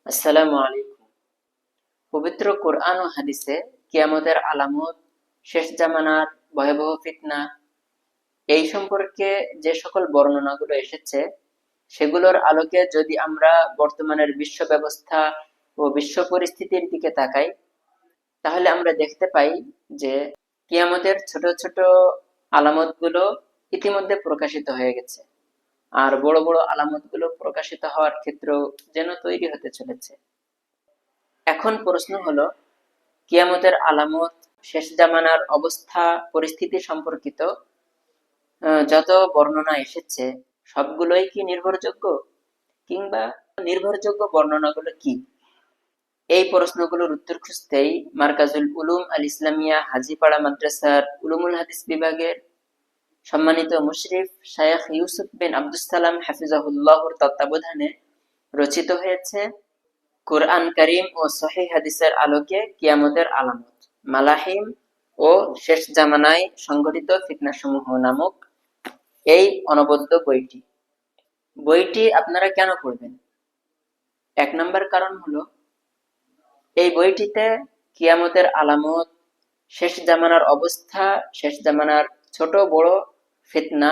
আসসালামু আলাইকুম। পবিত্র কোরআন ও হাদিসে কিয়ামতের আলামত, শেষ জামানার ভয়াবহ ফিতনা এই সম্পর্কে যে সকল বর্ণনাগুলো এসেছে সেগুলোর আলোকে যদি আমরা বর্তমানের বিশ্ব ব্যবস্থা ও বিশ্ব পরিস্থিতির দিকে তাকাই, তাহলে আমরা দেখতে পাই যে কিয়ামতের ছোট ছোট আলামতগুলো ইতিমধ্যে প্রকাশিত হয়ে গেছে, আর বড় বড় আলামতগুলো প্রকাশিত হওয়ার ক্ষেত্রেও যেন তৈরি হতে চলেছে। এখন প্রশ্ন হলো, কিয়ামতের আলামত, শেষ জামানার অবস্থা পরিস্থিতি সম্পর্কিত যত বর্ণনা এসেছে সবগুলোই কি নির্ভরযোগ্য, কিংবা নির্ভরযোগ্য বর্ণনাগুলো কি? এই প্রশ্নগুলোর উত্তর খুঁজতেই মার্কাজুল উলুম আল ইসলামিয়া হাজীপাড়া মাদ্রাসার উলুমুল হাদিস বিভাগের সম্মানিত মুশরিফ শায়খ ইউসুফ বিন আব্দুস সালাম হাফিজাহুল্লাহর তত্ত্বাবধানে রচিত হয়েছে কুরআন কারীম ও সহিহ হাদিসের আলোকে কিয়ামতের আলামত, মালাহিম ও শেষ জামানায় সংঘটিত ফিতনাসমূহ নামক এই অনবদ্য বইটি আপনারা কেন পড়বেন? এক নম্বর কারণ হলো, এই বইটিতে কিয়ামতের আলামত, শেষ জামানার অবস্থা, শেষ জামানার ছোট বড় ফিতনা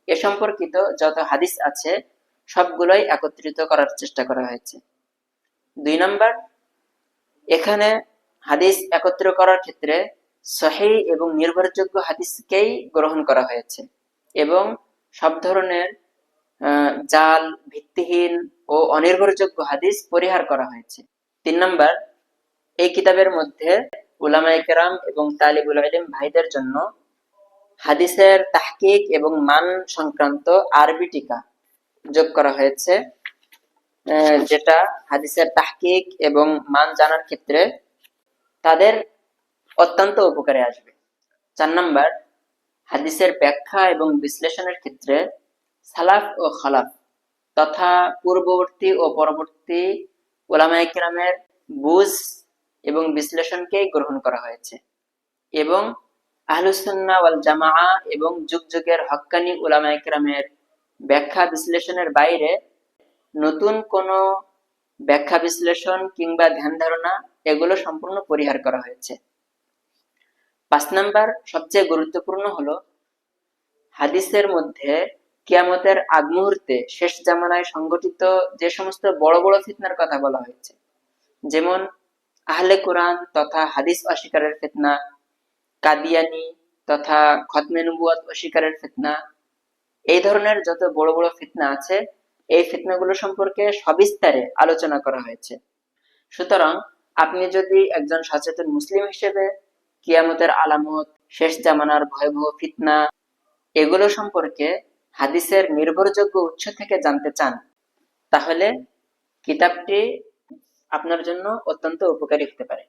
এ সম্পর্কিত যত হাদিস আছে সবগুলোই একত্রিত করার চেষ্টা করা হয়েছে। দুই নম্বর, এখানে হাদিস একত্র করার ক্ষেত্রে সহিহ এবং নির্ভরযোগ্য হাদিসকেই গ্রহণ করা হয়েছে এবং সব ধরনের জাল, ভিত্তিহীন ও অনির্ভরযোগ্য হাদিস পরিহার করা হয়েছে। তিন নম্বর, এই কিতাবের মধ্যে উলামায়ে কেরাম এবং তালিবুল ইলম ভাইদের জন্য হাদিসের তাহকিক এবং মান সংক্রান্ত আরবি টিকা যোগ করা হয়েছে, যেটা হাদিসের তাহকিক এবং মান জানার ক্ষেত্রে তাদের অত্যন্ত উপকারে আসবে। চার নম্বর, হাদিসের ব্যাখ্যা এবং বিশ্লেষণের ক্ষেত্রে সালাফ ও খালাফ তথা পূর্ববর্তী ও পরবর্তী উলামায়ে কেরামের বুঝ এবং বিশ্লেষণকেই গ্রহণ করা হয়েছে এবং আহলুস সুন্নাহ ওয়াল জামাআহ এবং যুগ যুগের হক্কানি উলামায়ে কেরামের ব্যাখ্যা বিশ্লেষণের বাইরে নতুন কোনো ব্যাখ্যা বিশ্লেষণ কিংবা ধ্যান ধারণা এগুলো সম্পূর্ণ পরিহার করা হয়েছে। 5 নাম্বার, সবচেয়ে গুরুত্বপূর্ণ হলো, হাদিসের মধ্যে কিয়ামতের আগ মুহূর্তে শেষ জামানায় সংঘটিত যে সমস্ত বড় বড় ফিতনার কথা বলা হয়েছে, যেমন আহলে কোরআন তথা হাদিস অস্বীকারের ফিতনা, কাদিয়ানি তথা খতমে নবুয়ত অস্বীকারের ফিতনা, এই ধরনের যত বড় বড় ফিতনা আছে এই ফিতনাগুলো সম্পর্কে সবিস্তারে আলোচনা করা হয়েছে। সুতরাং আপনি যদি একজন সচেতন মুসলিম হিসেবে কিয়ামতের আলামত, শেষ জামানার ভয়াবহ ফিতনা এগুলো সম্পর্কে হাদিসের নির্ভরযোগ্য উৎস থেকে জানতে চান, তাহলে কিতাবটি আপনার জন্য অত্যন্ত উপকারী হতে পারে।